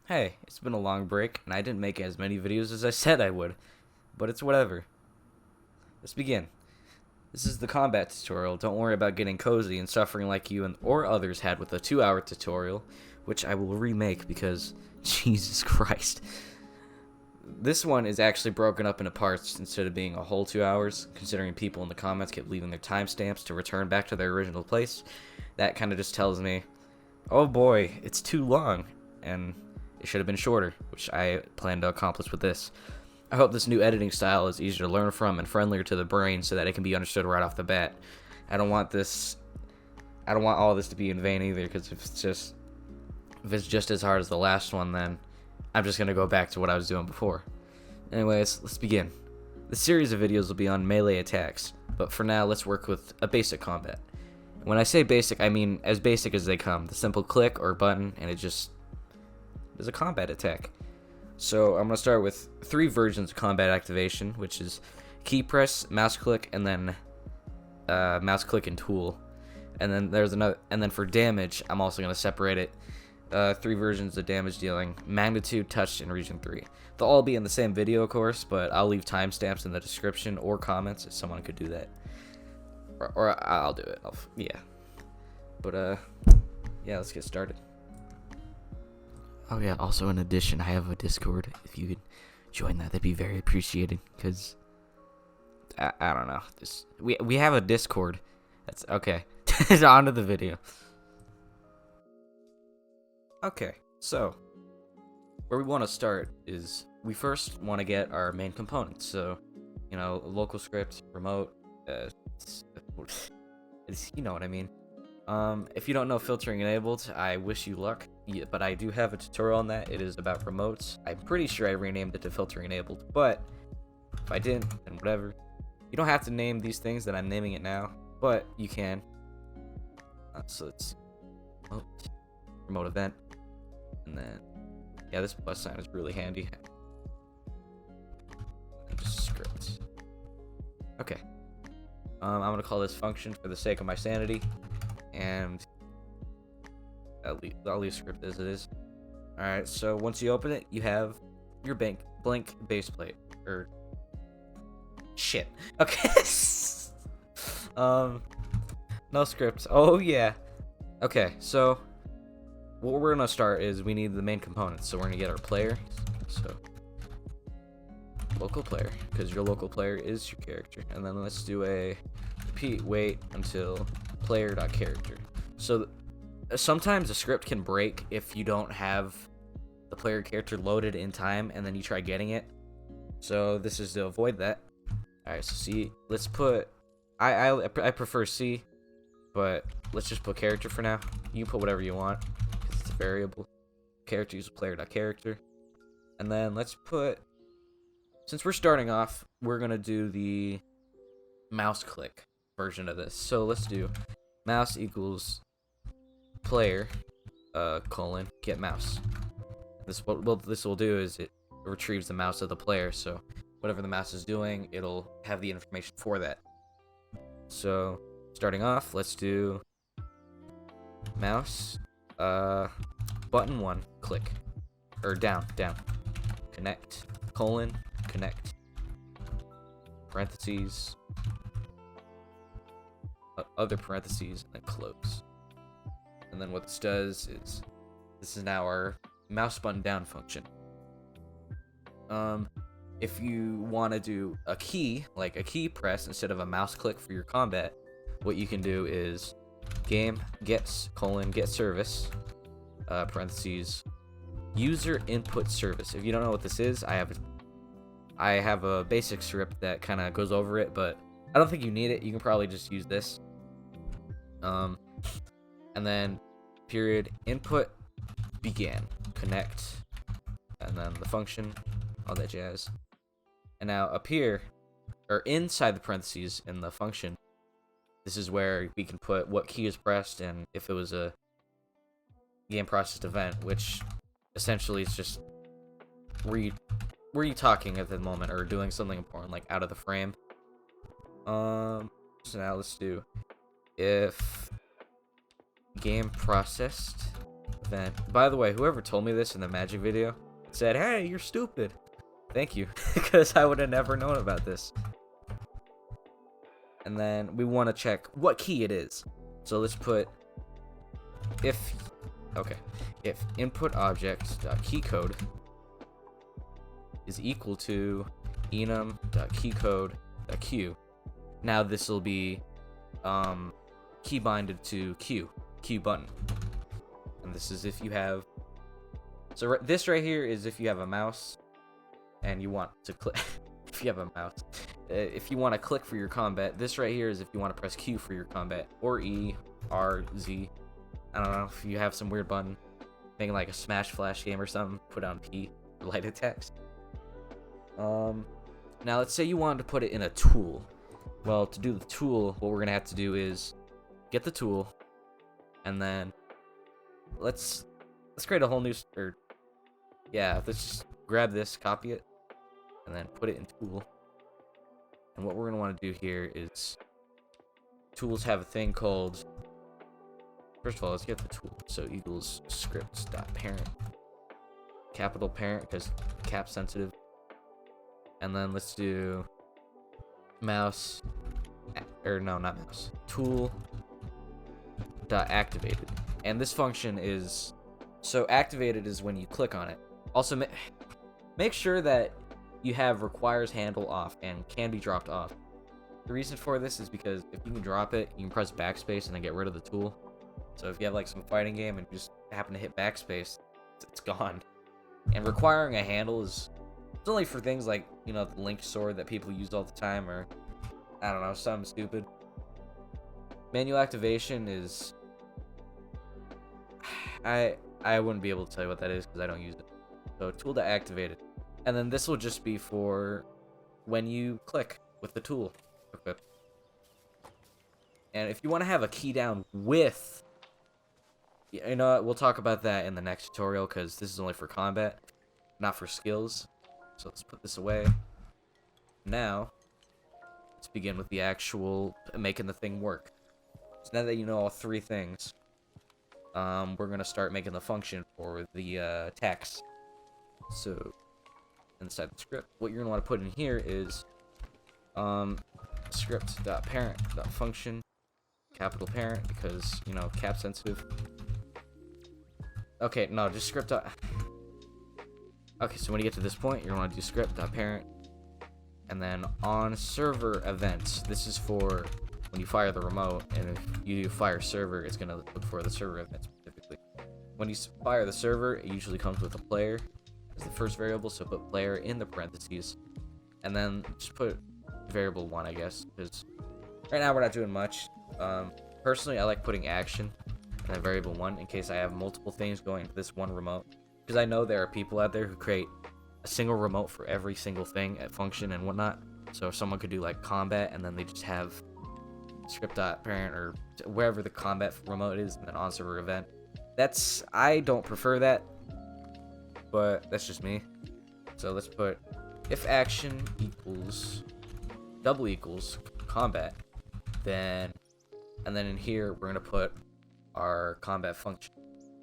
Hey, it's been a long break, and I didn't make as many videos as I said I would, but it's whatever. Let's begin. This is the combat tutorial. Don't worry about getting cozy and suffering like you and or others had with a 2-hour tutorial, which I will remake because, Jesus Christ. This one is actually broken up into parts instead of being a whole 2 hours, considering people in the comments kept leaving their timestamps to return back to their original place. That kind of just tells me, oh boy, it's too long, and it should have been shorter, which I plan to accomplish with this. I hope this new editing style is easier to learn from and friendlier to the brain so that it can be understood right off the bat. I don't want all this to be in vain either, because if it's just as hard as the last one, then I'm just going to go back to what I was doing before. Anyways, let's begin. The series of videos will be on melee attacks, but for now let's work with a basic combat. When I say basic, I mean as basic as they come. The simple click or button, and it just is a combat attack. So I'm going to start with 3 versions of combat activation, which is key press, mouse click, and then mouse click and tool. And then there's another, and then for damage, I'm also going to separate it. 3 versions of damage dealing: magnitude, touch, and region 3. They'll all be in the same video, of course, but I'll leave timestamps in the description or comments if someone could do that. Or I'll do it. Yeah. But yeah, let's get started. Oh yeah, also in addition, I have a Discord. If you could join that, that'd be very appreciated, because I don't know. We have a Discord. That's okay. On to the video. Okay, so where we want to start is we first want to get our main components. So, local script, remote, you know what I mean. If you don't know filtering enabled, I wish you luck, but I do have a tutorial on that. It is about remotes. I'm pretty sure I renamed it to filtering enabled, but if I didn't, then whatever. You don't have to name these things that I'm naming it now, but you can. So it's remote event, and then yeah, this plus sign is really handy. And just script. Okay. I'm gonna call this function for the sake of my sanity, and I'll leave script as it is. All right. So once you open it, you have your blank base plate. Or shit. Okay. No script. Oh yeah. Okay. So what we're gonna start is we need the main components. So we're gonna get our player. So local player, because your local player is your character, and then let's do a repeat wait until player.character. So sometimes the script can break if you don't have the player character loaded in time and then you try getting it. So this is to avoid that. Alright, so C, let's put I prefer C, but let's just put character for now. You can put whatever you want because it's a variable. Character use player.character. And then let's put, since we're starting off, we're gonna do the mouse click version of this. So let's do mouse equals player colon get mouse. What this will do is it retrieves the mouse of the player, so whatever the mouse is doing, it'll have the information for that. So starting off, let's do mouse button 1 click, or down connect colon connect parentheses other parentheses, and then close. And then what this does is this is now our mouse button down function. If you want to do a key, like a key press instead of a mouse click for your combat, what you can do is game gets colon get service parentheses user input service. If you don't know what this is, I have a basic script that kind of goes over it, but I don't think you need it. You can probably just use this. And then period input began connect, and then the function, all that jazz. And now up here, or inside the parentheses in the function, this is where we can put what key is pressed and if it was a game processed event, which essentially is just were you talking at the moment or doing something important, like out of the frame. So now let's do if game processed event. By the way, whoever told me this in the magic video said, hey, you're stupid. Thank you, because I would have never known about this. And then we want to check what key it is. So let's put if input object.keycode is equal to enum.keycode.q. Now this will be key binded to Q button. And this is if you have, so this right here is if you have a mouse and you want to click. If you have a mouse, if you want to click for your combat. This right here is if you want to press Q for your combat, or E, R, Z. I don't know, if you have some weird button, making like a Smash Flash game or something, put on P for light attacks. Now let's say you wanted to put it in a tool. Well, to do the tool, what we're gonna have to do is get the tool, and then let's create a whole new, let's just grab this, copy it, and then put it in tool. And what we're gonna want to do here is, tools have a thing called, first of all, let's get the tool. So equals script.parent, capital parent because cap sensitive. And then let's do mouse, or no, not mouse, tool.activated. And this function is, so activated is when you click on it. Also, make sure that you have requires handle off and can be dropped off. The reason for this is because if you can drop it, you can press backspace and then get rid of the tool. So if you have like some fighting game and you just happen to hit backspace, it's gone. And requiring a handle is, it's only for things like, you know, the link sword that people use all the time, or I don't know, something stupid. Manual activation is, I wouldn't be able to tell you what that is because I don't use it. So tool.activated. And then this will just be for when you click with the tool equipped. And if you want to have a key down with, you know what, we'll talk about that in the next tutorial because this is only for combat, not for skills. So let's put this away. Now, let's begin with the actual making the thing work. So now that you know all three things, we're going to start making the function for the text. So inside the script, what you're going to want to put in here is script.parent.function, capital parent, because, you know, cap sensitive. Okay, no, just script. Okay, so when you get to this point, you're going to want to do script.parent, and then on server events, this is for when you fire the remote, and if you do fire server, it's going to look for the server event specifically. When you fire the server, it usually comes with a player as the first variable, so put player in the parentheses, and then just put variable 1, I guess, because right now we're not doing much. Personally, I like putting action and then variable 1 in case I have multiple things going into this one remote, because I know there are people out there who create a single remote for every single thing at function and whatnot. So if someone could do like combat and then they just have script.parent or wherever the combat remote is and then on server event, I don't prefer that, but that's just me. So let's put if action equals double equals combat, and then in here we're gonna put our combat function.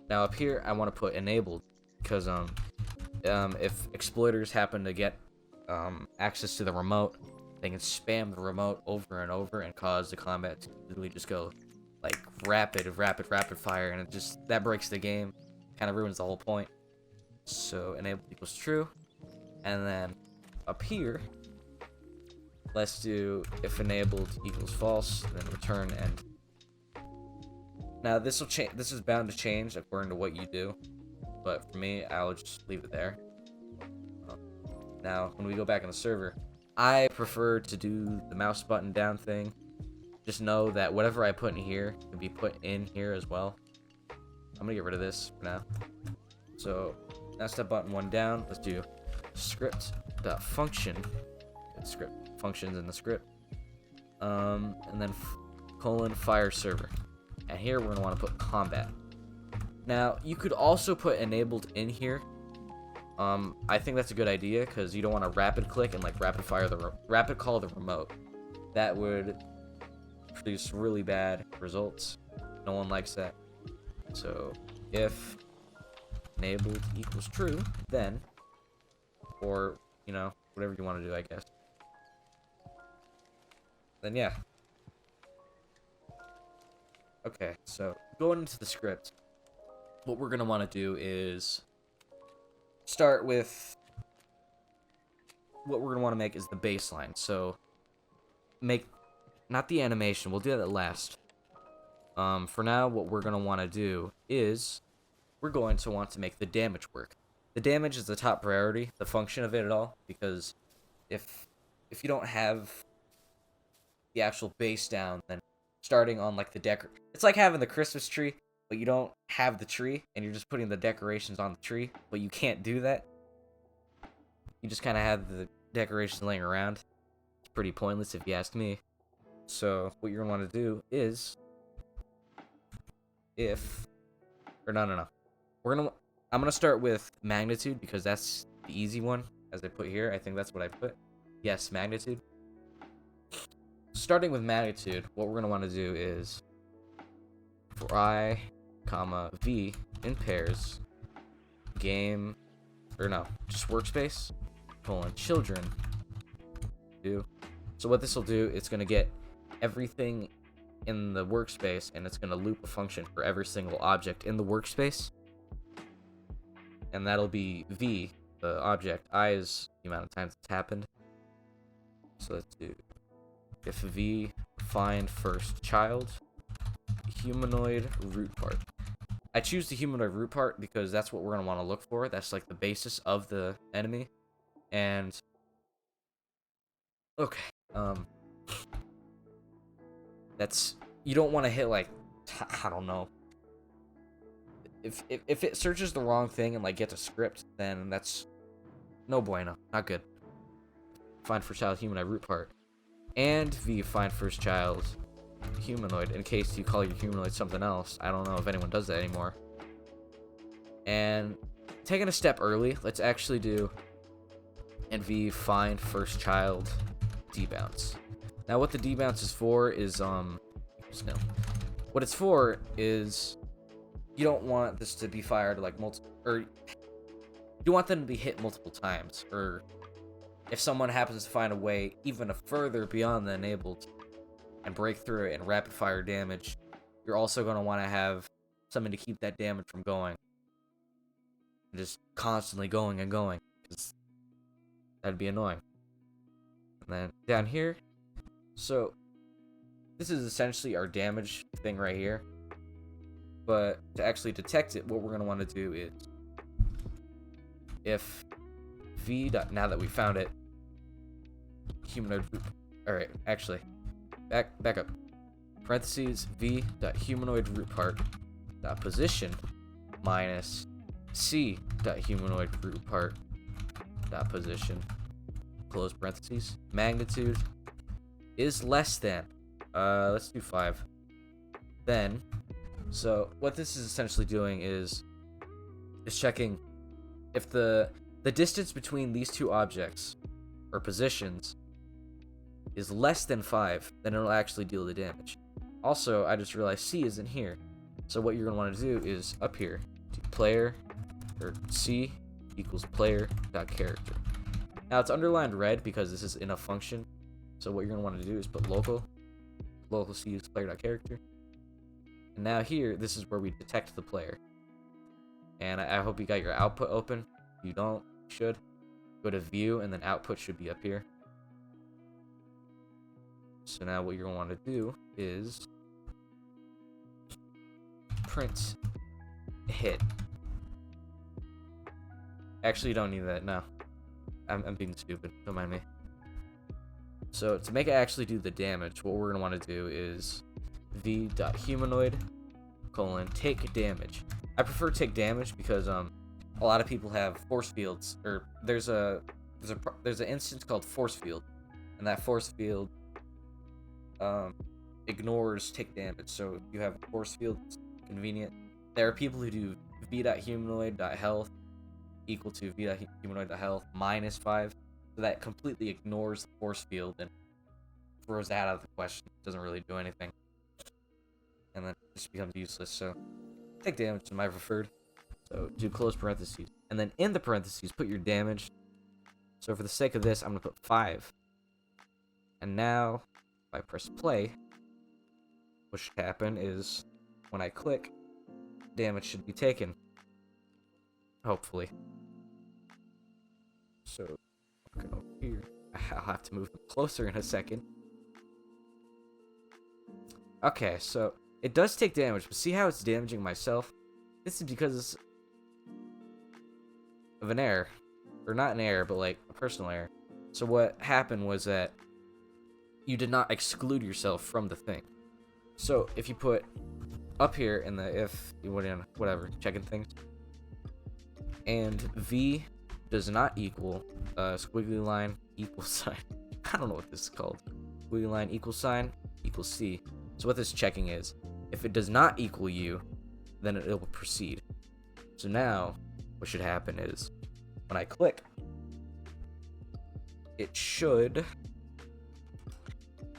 Now up here I want to put enabled because if exploiters happen to get access to the remote, they can spam the remote over and over and cause the combat to literally just go like rapid fire, and that breaks the game, kind of ruins the whole point. So enabled equals true, and then up here let's do if enabled equals false, then return end. Now this will change. This is bound to change according to what you do, but for me, I'll just leave it there. Now, when we go back on the server, I prefer to do the mouse button down thing. Just know that whatever I put in here can be put in here as well. I'm gonna get rid of this for now. So now step button 1 down. Let's do script.function. Script functions in the script. And then colon fire server. And here we're gonna want to put combat. Now you could also put enabled in here. I think that's a good idea because you don't want to rapid click and like rapid call the remote. That would produce really bad results. No one likes that. So if enabled equals true, then, or, you know, whatever you want to do, I guess. Then, yeah. Okay, so going into the script, what we're going to want to do is start with what we're going to want to make is the baseline. So, make, not the animation, we'll do that at last. For now, what we're going to want to do is we're going to want to make the damage work. The damage is the top priority, the function of it at all, because if you don't have the actual base down, then starting on like the it's like having the Christmas tree, but you don't have the tree, and you're just putting the decorations on the tree, but you can't do that. You just kind of have the decorations laying around. It's pretty pointless if you ask me. So what you're going to want to do is no. I'm going to start with magnitude because that's the easy one, as I put here. I think that's what I put. Yes, magnitude. Starting with magnitude, what we're going to want to do is for I, comma, V in pairs, game, or no, just workspace, colon, children, do. So what this will do, it's going to get everything in the workspace, and it's going to loop a function for every single object in the workspace. And that'll be V, the object. I is the amount of times it's happened. So let's do if V find first child, humanoid root part. I choose the humanoid root part because that's what we're going to want to look for. That's like the basis of the enemy. And okay, that's, you don't want to hit like, I don't know. If it searches the wrong thing and like gets a script, then that's no bueno, not good. Find first child humanoid root part, and V find first child humanoid in case you call your humanoid something else. I don't know if anyone does that anymore. And taking a step early, let's actually do and V find first child debounce. Now what the debounce is for is what it's for is you don't want this to be fired like multiple, or you want them to be hit multiple times, or if someone happens to find a way even further beyond the enabled and break through it and rapid fire damage, you're also going to want to have something to keep that damage from going. Just constantly going and going, because that'd be annoying. And then down here, so this is essentially our damage thing right here. But to actually detect it, what we're going to want to do is if V dot, now that we found it, humanoid root, alright, actually, back up, parentheses, V dot humanoid root part dot position minus C dot humanoid root part dot position, close parentheses, magnitude is less than, let's do 5. Then, so what this is essentially doing is checking if the distance between these two objects or positions is less than 5, then it'll actually deal the damage. Also, I just realized C isn't here. So what you're going to want to do is up here, do player, or C equals player dot character. Now it's underlined red because this is in a function. So what you're going to want to do is put local C equals player dot character. And now here, this is where we detect the player. And I hope you got your output open. If you don't, you should. Go to view, and then output should be up here. So now what you're going to want to do is print hit. Actually, you don't need that, no. I'm being stupid, don't mind me. So to make it actually do the damage, what we're going to want to do is v.humanoid colon take damage. I prefer take damage because a lot of people have force fields, or there's an instance called force field, and that force field ignores take damage. So if you have a force field, it's convenient. There are people who do v.humanoid.health equal to v.humanoid.health minus 5, so that completely ignores the force field and throws that out of the question. It doesn't really do anything, and then it just becomes useless. So take damage is my preferred. So do close parentheses. And then in the parentheses, put your damage. So for the sake of this, I'm going to put 5. And now, if I press play, what should happen is when I click, damage should be taken. Hopefully. So, I'm going over here. I'll have to move them closer in a second. Okay, so it does take damage, but see how it's damaging myself? This is because of an error. Or not an error, but like a personal error. So what happened was that you did not exclude yourself from the thing. So if you put up here in the if you went in whatever, checking things, and V does not equal squiggly line equal sign. I don't know what this is called. Squiggly line equal sign equals C. So what this checking is, if it does not equal U, then it will proceed. So now what should happen is when I click, it should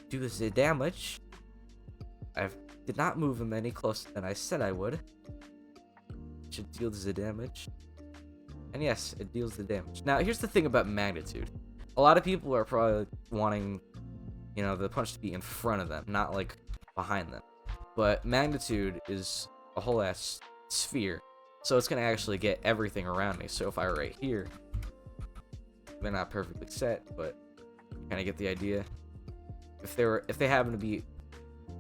do the damage. I did not move him any closer than I said I would. It should deal the damage. And yes, it deals the damage. Now, here's the thing about magnitude. A lot of people are probably wanting, the punch to be in front of them, not like behind them. But magnitude is a whole ass sphere. So it's going to actually get everything around me. So if I were right here, they're not perfectly set, but you kind of get the idea. If they happen to be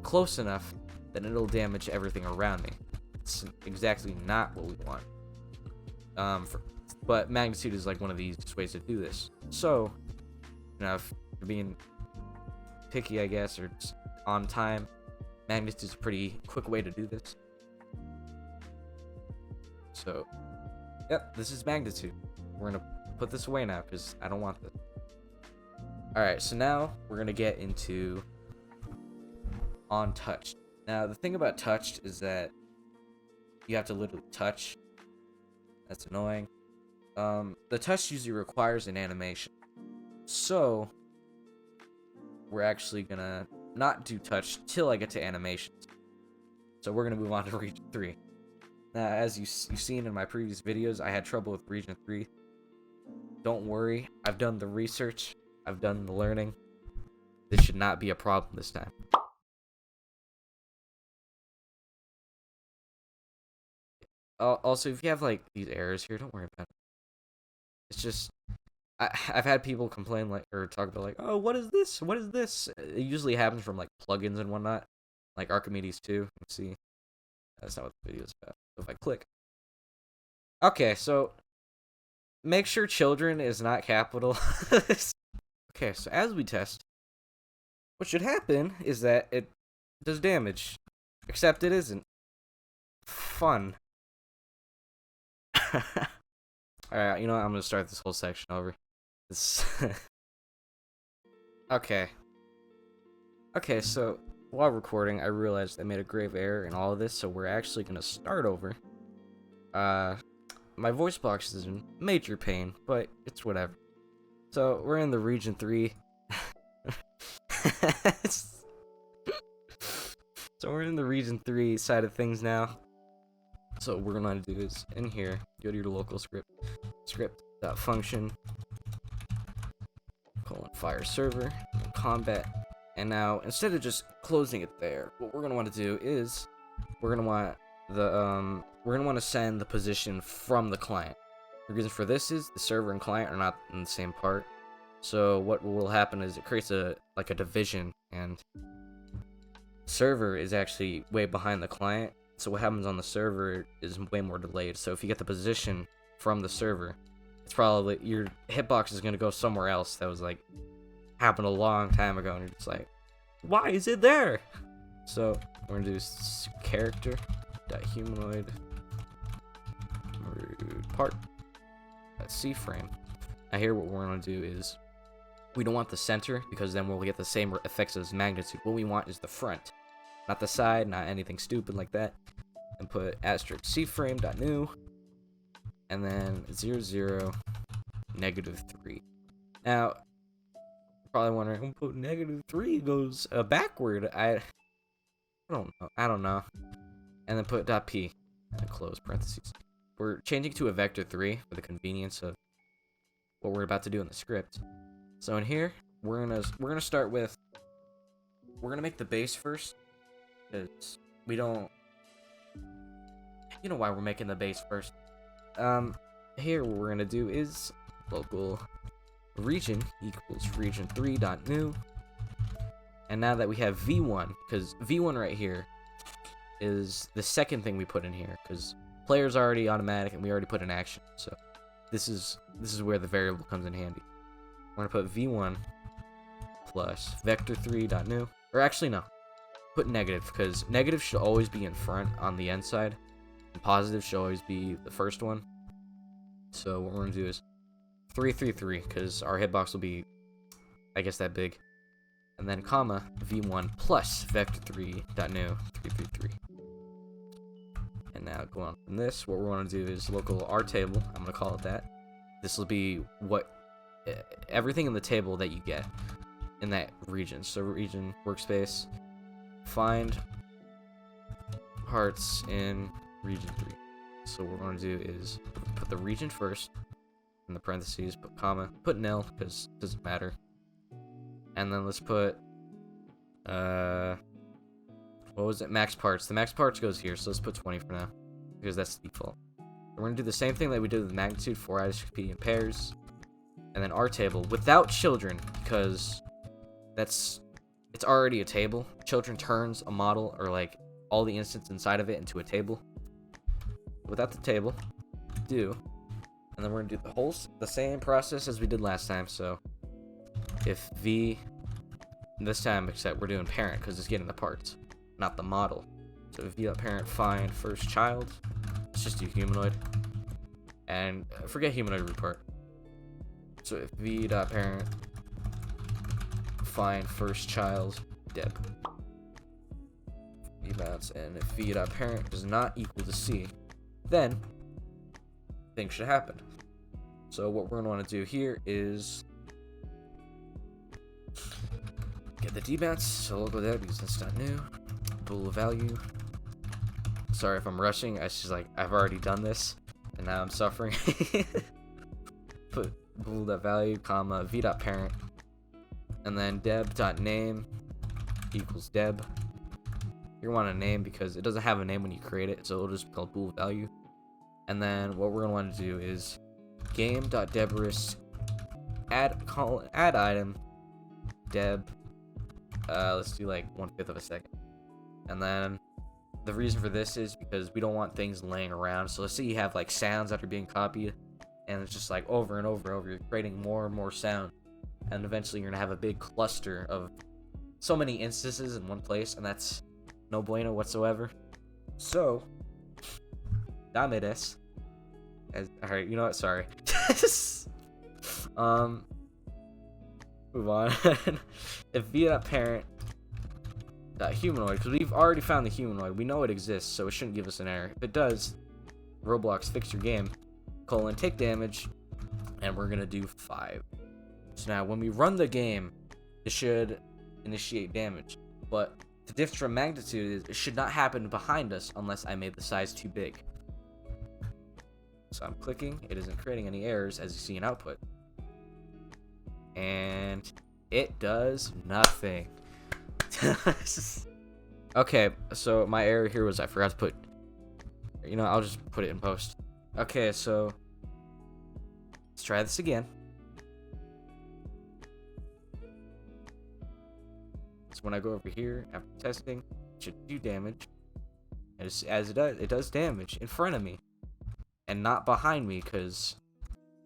close enough, then it'll damage everything around me. It's exactly not what we want. But magnitude is like one of the easiest ways to do this. So, if you're being picky, I guess, or just on time, magnitude is a pretty quick way to do this. So, yep, this is magnitude. We're gonna put this away now because I don't want this. Alright, so now we're gonna get into untouched. Now, the thing about touched is that you have to literally touch. That's annoying. The touch usually requires an animation. So, we're actually gonna not do touch till I get to animations. So we're gonna move on to region 3. Now, as you've seen in my previous videos, I had trouble with region 3. Don't worry, I've done the research, I've done the learning. This should not be a problem this time. Also, if you have like these errors here, don't worry about it. It's just I've had people complain or talk about like, oh, what is this? What is this? It usually happens from like plugins and whatnot, like Archimedes 2. Let's see, that's not what the video is about. So if I click, okay, so make sure children is not capital. Okay, so as we test, what should happen is that it does damage, except it isn't fun. Alright, you know what? I'm gonna start this whole section over. Okay. Okay, so while recording, I realized I made a grave error in all of this, so we're actually gonna start over. My voice box is in major pain, but it's whatever. So we're in the region 3. So we're in the region 3 side of things now. So what we're gonna do is in here, go to your local script.function, fire server, combat, and now instead of just closing it there, what we're gonna want to do is we're gonna want to send the position from the client. The reason for this is the server and client are not in the same part. So what will happen is it creates a division, and server is actually way behind the client. So what happens on the server is way more delayed. So if you get the position from the server, it's probably your hitbox is gonna go somewhere else that was like happened a long time ago, and you're just like, why is it there? So we're gonna do character.humanoid part C frame. Now here what we're gonna do is we don't want the center because then we'll get the same effects as magnitude. What we want is the front, not the side, not anything stupid like that. And put asterisk C frame.new and then 0, 0, -3. Now you're probably wondering, put -3 goes backward. I don't know. And then put .p and close parentheses. we're changing to a vector 3 for the convenience of what we're about to do in the script. So in here, we're gonna start with, we're gonna make the base first, because we don't, you know why we're making the base first. Here what we're gonna do is local region equals region3.new, and now that we have v1, because v1 right here is the second thing we put in here, because player's already automatic and we already put in action, so this is where the variable comes in handy. We're gonna put v1 plus vector3.new, or actually no, put negative, because negative should always be in front on the end side, and positive should always be the first one. So what we're gonna do is 333, because our hitbox will be, I guess, that big, and then comma v1 plus vector3.new 333. And now go on from this, what we're going to do is local R table. I'm going to call it that. This will be what everything in the table that you get in that region. So region workspace, find parts in region 3. So what we're going to do is put the region first in the parentheses, put comma, put nil because it doesn't matter. And then let's put what was it? Max parts. The max parts goes here, so let's put 20 for now, because that's the default. We're gonna do the same thing that we did with magnitude, 4 items could be in pairs, and then our table without children, because it's already a table. Children turns a model, or like all the instance inside of it, into a table. Without the table, do, and then we're gonna do the same process as we did last time. So if v, this time except we're doing parent because it's getting the parts, not the model. So if v.parent find first child, let's just do humanoid, and forget humanoid report. So if v.parent find first child deb v-bounce, and if v.parent does not equal to c, then things should happen. So what we're going to want to do here is get the debounce, so local deb because that's not new. Bool value. Sorry if I'm rushing. It's just like I've already done this, and now I'm suffering. Put bool.value, comma v.parent, and then deb.name equals deb. You want a name because it doesn't have a name when you create it, so it'll just be called bool value. And then what we're gonna want to do is game.debris add item deb. Let's do like 1/5 of a second. And then the reason for this is because we don't want things laying around. So let's say you have like sounds that are being copied, and it's just like over and over and over, you're creating more and more sound, and eventually you're gonna have a big cluster of so many instances in one place, and that's no bueno whatsoever. So Damedes, alright, you know what, sorry. Move on. If v.parent humanoid, because we've already found the humanoid, we know it exists, so it shouldn't give us an error. If it does, Roblox fix your game, take damage, and we're gonna do 5. So now when we run the game, it should initiate damage, but the difference from magnitude is it should not happen behind us unless I made the size too big. So I'm clicking, it isn't creating any errors as you see in output, and it does nothing. Okay, so my error here was I forgot to put, I'll just put it in post. Okay, so let's try this again. So when I go over here after testing, it should do damage, and as it does damage in front of me and not behind me, because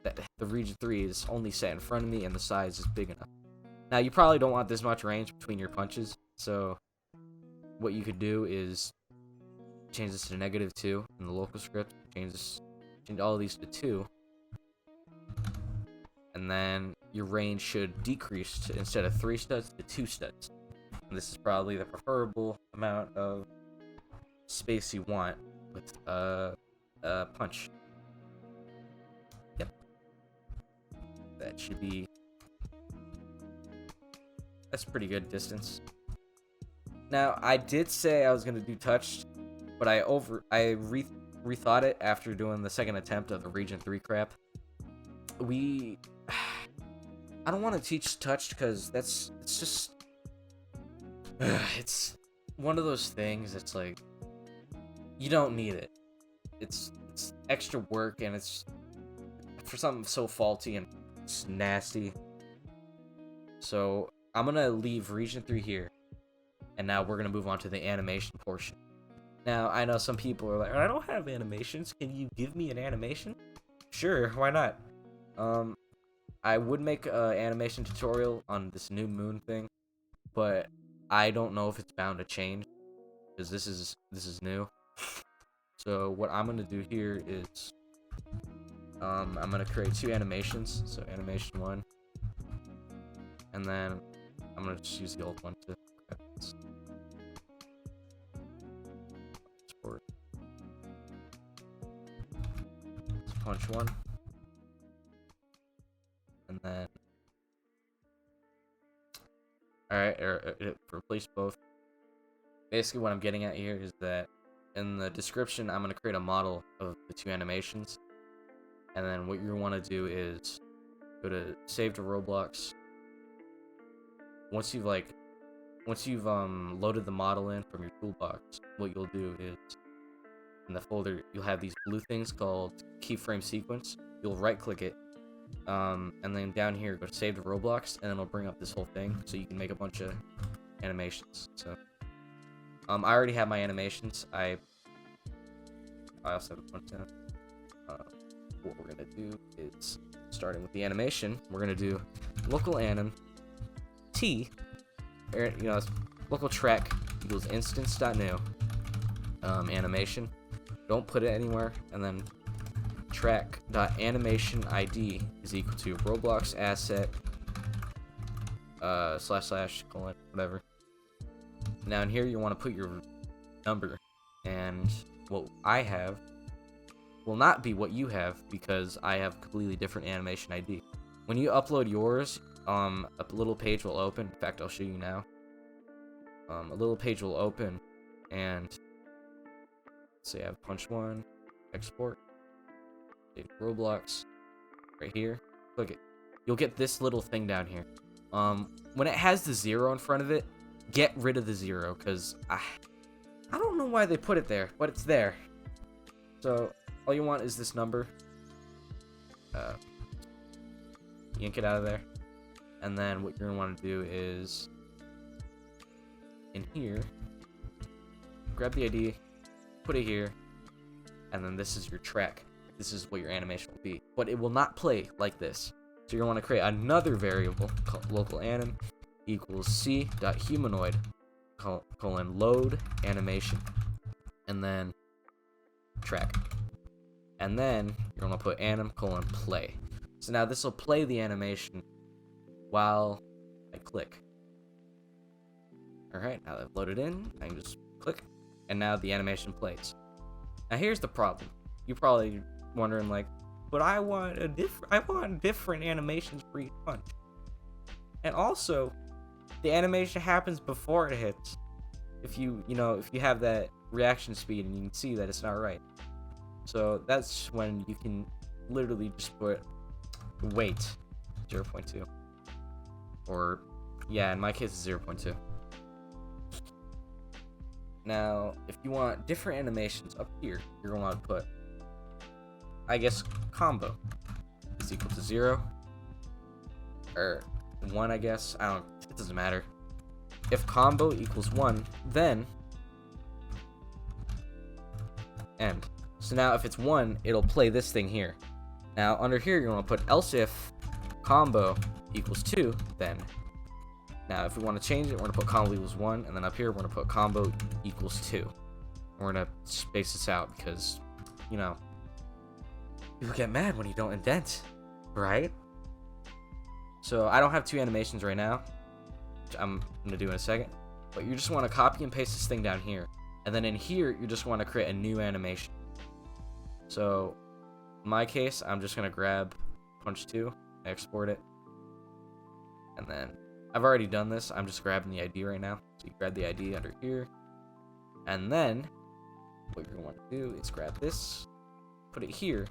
the region 3 is only set in front of me and the size is big enough. Now you probably don't want this much range between your punches, so what you could do is change this to -2 in the local script, change all of these to 2, and then your range should decrease to, instead of 3 studs, to 2 studs. And this is probably the preferable amount of space you want with punch. Yep, that should be, that's pretty good distance. Now I did say I was gonna do touched, but I rethought it after doing the second attempt of the Region 3 crap. I don't want to teach touch because it's just it's one of those things. It's like you don't need it. It's extra work, and it's for something so faulty and it's nasty. So I'm gonna leave Region 3 here, and now we're gonna move on to the animation portion. Now I know some people are like, I don't have animations. Can you give me an animation? Sure, why not? I would make an animation tutorial on this new moon thing, but I don't know if it's bound to change because this is new. So what I'm gonna do here is I'm gonna create 2 animations. So animation 1, and then I'm gonna just use the old one to export. Let's punch 1. And then, alright, replace both. Basically what I'm getting at here is that in the description, I'm going to create a model of the 2 animations. And then what you want to do is go to save to Roblox. Once you've loaded the model in from your toolbox, what you'll do is in the folder, you'll have these blue things called keyframe sequence. You'll right click it. And then down here, go to save to Roblox, and then it'll bring up this whole thing, so you can make a bunch of animations. So, I already have my animations. I also have a bunch of them. What we're gonna do is, starting with the animation, we're gonna do local anim t, local track equals instance.new animation. Don't put it anywhere, and then track.animation ID is equal to Roblox asset / colon whatever. Now in here you want to put your number, and what I have will not be what you have because I have a completely different animation ID. When you upload yours, a little page will open. In fact, I'll show you now. A little page will open, and say I have punch 1, export. Roblox right here, click it. You'll get this little thing down here. When it has the 0 in front of it, get rid of the 0 because I don't know why they put it there, but it's there. So all you want is this number. Yank it out of there, and then what you're gonna want to do is in here, grab the ID, put it here, and then this is your track. This is what your animation will be, but it will not play like this. So you're going to want to create another variable called local anim equals c.humanoid colon load animation, and then track, and then you're going to put anim colon play. So now this will play the animation while I click. All right, now that I've loaded in, I can just click, and now the animation plays. Now here's the problem. You're probably wondering like, but I want different animations for each punch. And also, the animation happens before it hits. If you have that reaction speed and you can see that it's not right. So that's when you can literally just put weight 0.2. Or yeah, in my case it's 0.2. Now, if you want different animations up here, you're going to want to put, I guess, combo is equal to 0 or 1, I guess. It doesn't matter. If combo equals 1, then end. So now if it's 1, it'll play this thing here. Now under here, you're going to put else if combo equals 2, then. Now if we want to change it, we're going to put combo equals 1, and then up here, we're going to put combo equals 2. We're going to space this out because, people get mad when you don't indent, right? So I don't have 2 animations right now, which I'm going to do in a second. But you just want to copy and paste this thing down here. And then in here, you just want to create a new animation. So in my case, I'm just going to grab punch 2, export it. And then I've already done this. I'm just grabbing the ID right now. So you grab the ID under here. And then what you're going to want to do is grab this, put it here,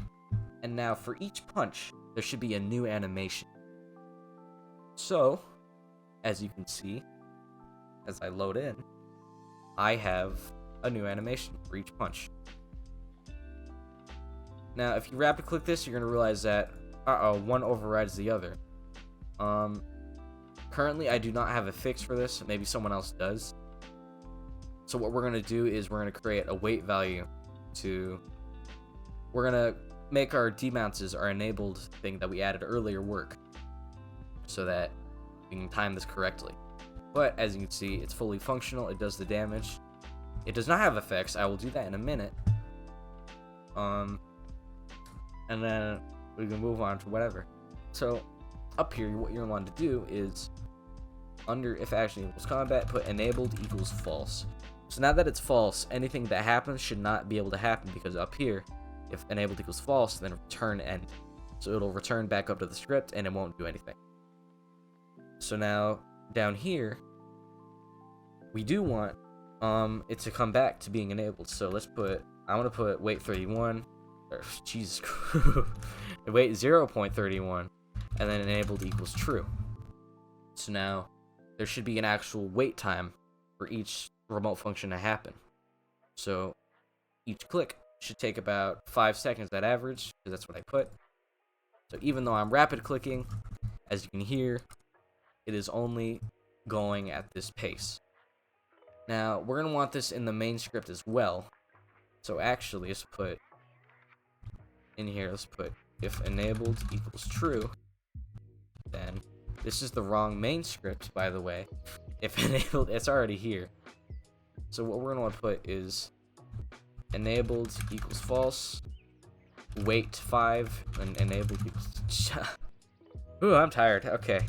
and now for each punch, there should be a new animation. So, as you can see, as I load in, I have a new animation for each punch. Now, if you rapid click this, you're going to realize that, one overrides the other. Currently, I do not have a fix for this. Maybe someone else does. So what we're going to do is we're going to create a wait value we're going to make our demounts, our enabled thing that we added earlier, work so that we can time this correctly. But as you can see, it's fully functional. It does the damage. It does not have effects. I will do that in a minute. And then we can move on to whatever. So up here, what you're going to want to do is under if action equals combat, put enabled equals false. So now that it's false, anything that happens should not be able to happen, because up here, if enabled equals false, then return end. So it'll return back up to the script and it won't do anything. So now down here, we do want it to come back to being enabled. So I want to put wait 31, or Jesus, wait 0.31, and then enabled equals true. So now there should be an actual wait time for each remote function to happen. So each click should take about 5 seconds at average, because that's what I put. So even though I'm rapid clicking, as you can hear, it is only going at this pace. Now we're going to want this in the main script as well. So actually, let's put if enabled equals true, then this is the wrong main script, by the way. If enabled, it's already here. So what we're going to want to put is enabled equals false, wait 5, and enabled equals... Ooh, I'm tired. Okay.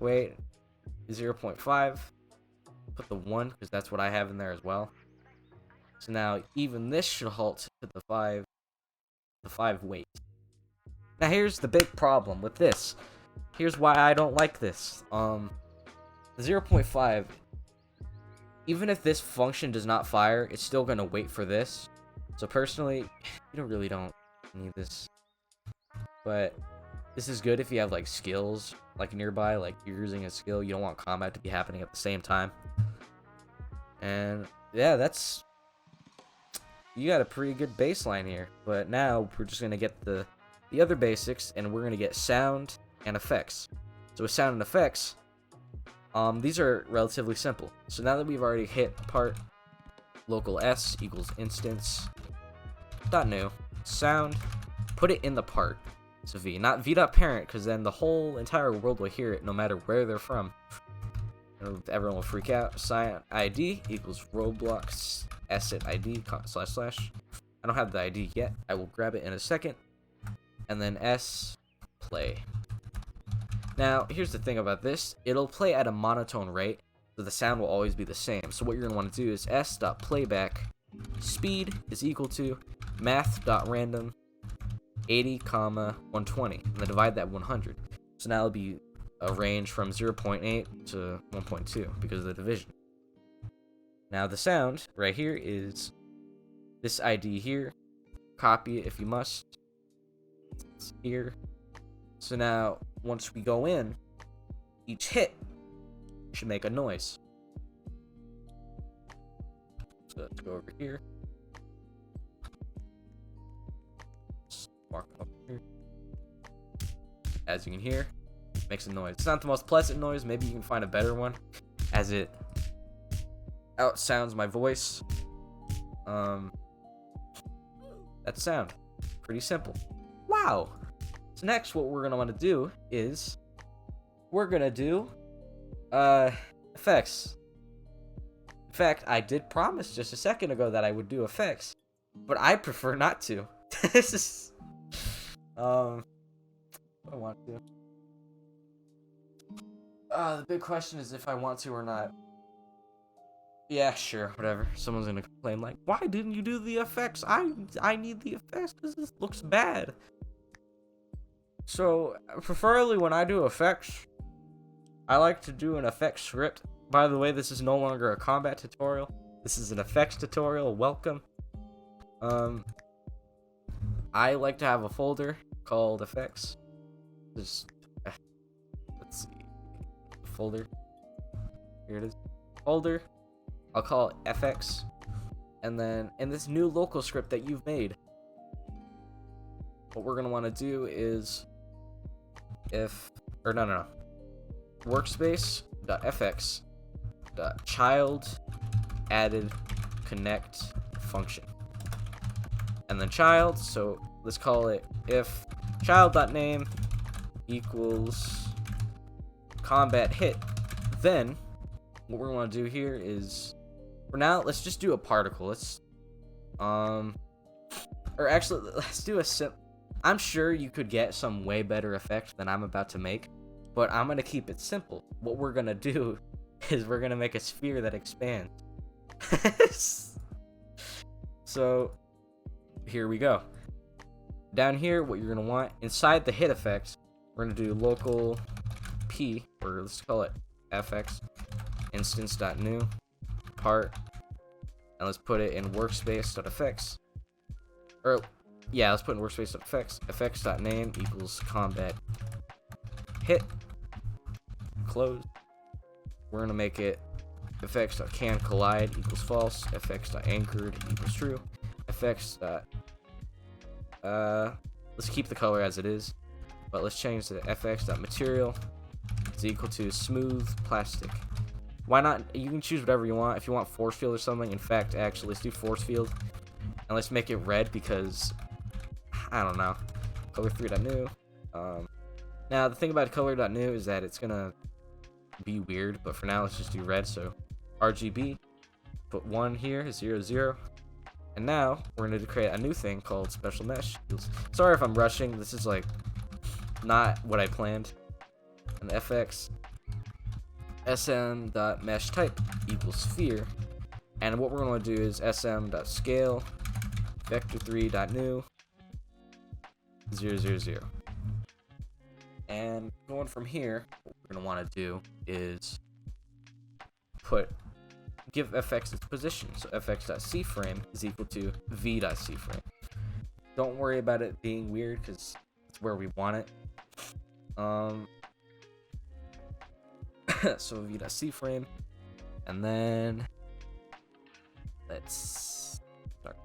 Wait 0.5. Put the 1, because that's what I have in there as well. So now even this should halt to the 5 wait. Now here's the big problem with this. Here's why I don't like this. The 0.5, even if this function does not fire, it's still gonna wait for this. So personally, you really don't need this. But this is good if you have like skills like nearby, like you're using a skill, you don't want combat to be happening at the same time. And yeah, you got a pretty good baseline here. But now we're just gonna get the other basics, and we're gonna get sound and effects. So with sound and effects, these are relatively simple. So now that we've already hit a part, local s equals instance dot new sound, put it in the part. So v, not v.parent, because then the whole entire world will hear it no matter where they're from. And everyone will freak out. Sign id equals Roblox asset id / I don't have the id yet. I will grab it in a second. And then s play. Now here's the thing about this, it'll play at a monotone rate, so the sound will always be the same. So what you're going to want to do is s.playback speed is equal to math.random 80, 120, and then divide that 100. So now it'll be a range from 0.8 to 1.2 because of the division. Now the sound right here is this ID here. Copy it if you must. It's here. So now once we go in, each hit should make a noise. So let's go over here. Mark up here. As you can hear, it makes a noise. It's not the most pleasant noise. Maybe you can find a better one, as it outsounds my voice. That's sound. Pretty simple. Wow. So next, what we're gonna want to do is we're gonna do effects. In fact, I did promise just a second ago that I would do effects, but I prefer not to. This is I want to. The big question is if I want to or not. Yeah, sure, whatever. Someone's gonna complain like, why didn't you do the effects? I need the effects because this looks bad. So, preferably when I do effects, I like to do an effects script. By the way, this is no longer a combat tutorial. This is an effects tutorial. Welcome. Um, I like to have a folder called effects. Just let's see, folder. Here it is, folder. I'll call it FX, and then in this new local script that you've made, what we're gonna want to do is workspace.fx.child added connect function, and then child. So let's call it if child.name equals combat hit. Then what we're gonna do here is, for now, let's just do a particle. Let's or actually let's do a I'm sure you could get some way better effect than I'm about to make, but I'm gonna keep it simple. What we're gonna do is we're gonna make a sphere that expands. So here we go. Down here, what you're gonna want inside the hit effects, we're gonna do local p, or let's call it fx instance.new part, and let's put it in workspace.fx, or yeah, let's put in workspace.fx, fx.name equals combat hit, close. We're gonna make it fx.can collide equals false, fx.anchored equals true, fx. Let's keep the color as it is, but let's change the fx.material is equal to smooth plastic. Why not? You can choose whatever you want. If you want force field or something, in fact, actually, let's do force field, and let's make it red because I don't know. Color3.new. Now the thing about color.new is that it's gonna be weird, but for now let's just do red. So RGB, put 1 here, 0 0, and now we're gonna create a new thing called special mesh. Sorry if I'm rushing. This is like not what I planned. And fx sm.mesh type equals sphere, and what we're gonna do is sm.scale vector3.new 0 0 0. And going from here, what we're gonna want to do is give fx its position. So fx.cframe is equal to v.cframe. Don't worry about it being weird because it's where we want it. So v.cframe, and then let's start.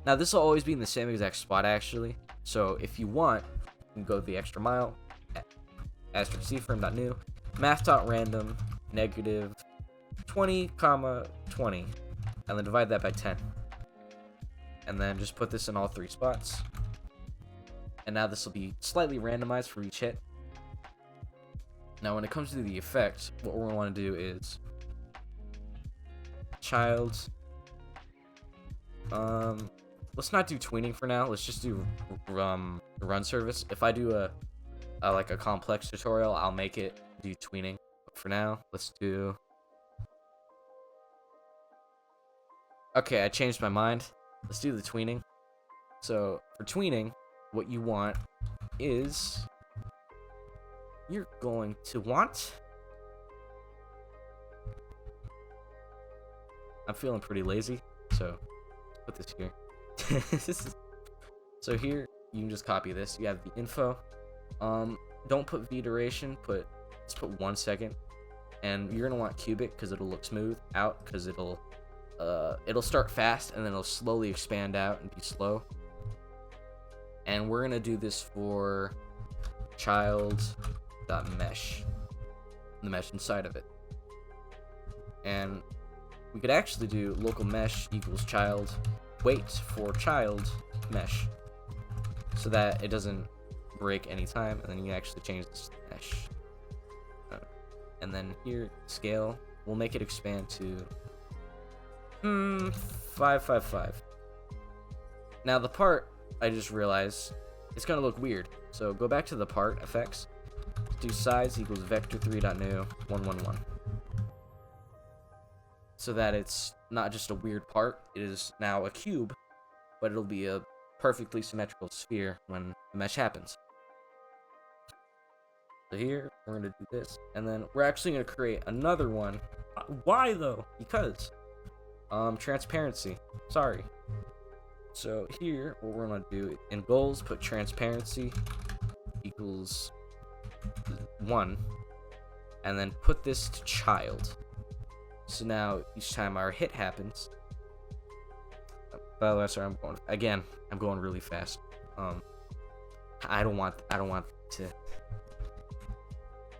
Now this will always be in the same exact spot actually. So if you want, you can go the extra mile. *cframe.new math.random negative 20, 20, and then divide that by 10, and then just put this in all 3 spots. And now this will be slightly randomized for each hit. Now when it comes to the effect, what we're going to want to do is child. Let's not do tweening for now. Let's just do run service. If I do a complex tutorial, I'll make it do tweening. But for now, let's do. Okay, I changed my mind. Let's do the tweening. So for tweening, what you want is you're going to want. I'm feeling pretty lazy, so put this here. So here you can just copy this. You have the info. Don't put v duration. Let's put 1 second, and you're gonna want cubic because it'll look smooth. Out because it'll start fast and then it'll slowly expand out and be slow. And we're gonna do this for child.mesh, the mesh inside of it. And we could actually do local mesh equals child wait for child mesh, so that it doesn't break anytime, and then you can actually change this to mesh. And then here, scale, we'll make it expand to 555. Now the part, I just realized, it's gonna look weird. So go back to the part effects, do size equals vector3.new 111. So that it's not just a weird part, it is now a cube, but it'll be a perfectly symmetrical sphere when the mesh happens. So here, we're going to do this, and then we're actually going to create another one. Why though? Because transparency. Sorry. So here, what we're gonna do in goals, put transparency equals 1, and then put this to child. So now each time our hit happens, by the way, sorry, I'm going really fast. I don't want to.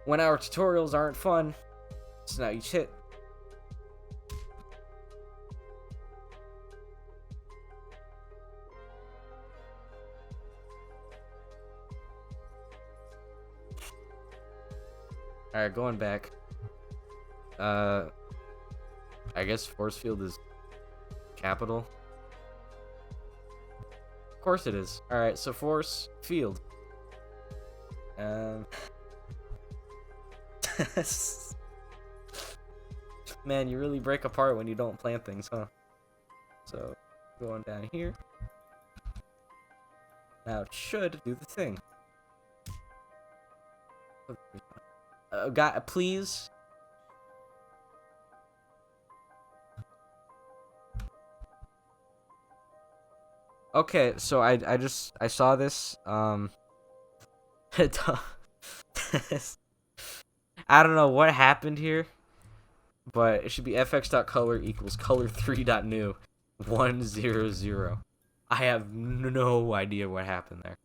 When our tutorials aren't fun, so now each hit. Alright, going back. I guess force field is capital. Of course it is. Alright, so force field. Man, you really break apart when you don't plan things, huh? So, going down here. Now it should do the thing. Please. Okay, so I saw this. I don't know what happened here, but it should be fx.color equals color3.new 100. I have no idea what happened there.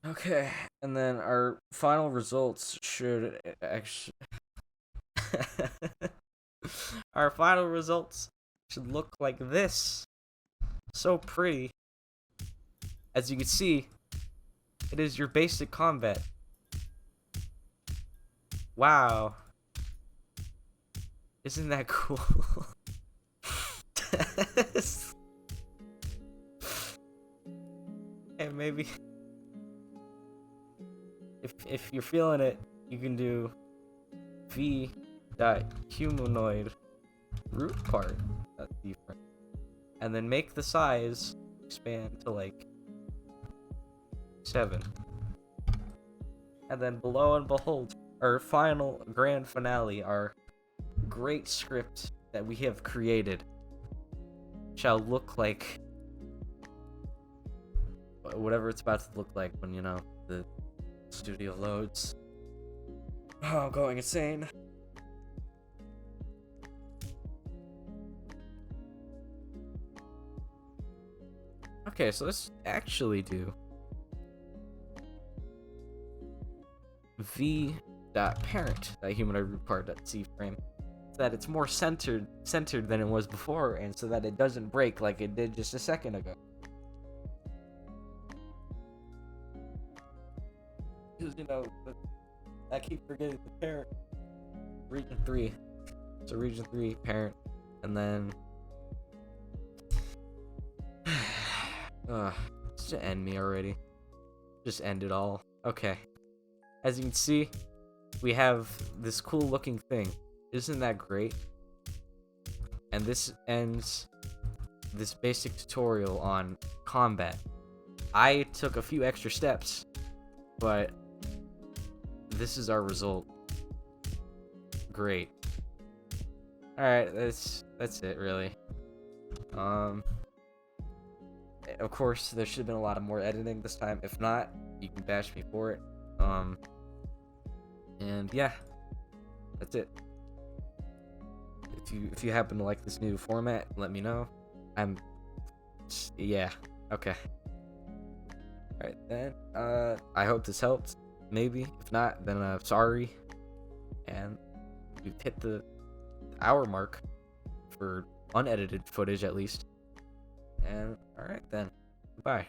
Okay, and then our final results should actually our final results should look like this. So pretty. As you can see, it is your basic combat. Wow. Isn't that cool? And maybe if you're feeling it, you can do v.humanoid root part and then make the size expand to like 7. And then below and behold, our final grand finale, our great script that we have created shall look like whatever it's about to look like when, you know, the studio loads. Oh, I'm going insane. Okay, so let's actually do v.parent.humanoid root part.cframe so that it's more centered than it was before, and so that it doesn't break like it did just a second ago. Because, you know, I keep forgetting the parent. Region 3. So region 3, parent, and then just end me already. Just end it all. Okay. As you can see, we have this cool looking thing. Isn't that great? And this ends this basic tutorial on combat. I took a few extra steps, but this is our result. Great. Alright, that's it really. Of course, there should have been a lot of more editing this time. If not, you can bash me for it. And yeah, that's it. If you happen to like this new format, let me know. Yeah, okay. Alright then, I hope this helped. Maybe. If not, then sorry. And we've hit the hour mark for unedited footage at least. And alright then. Bye.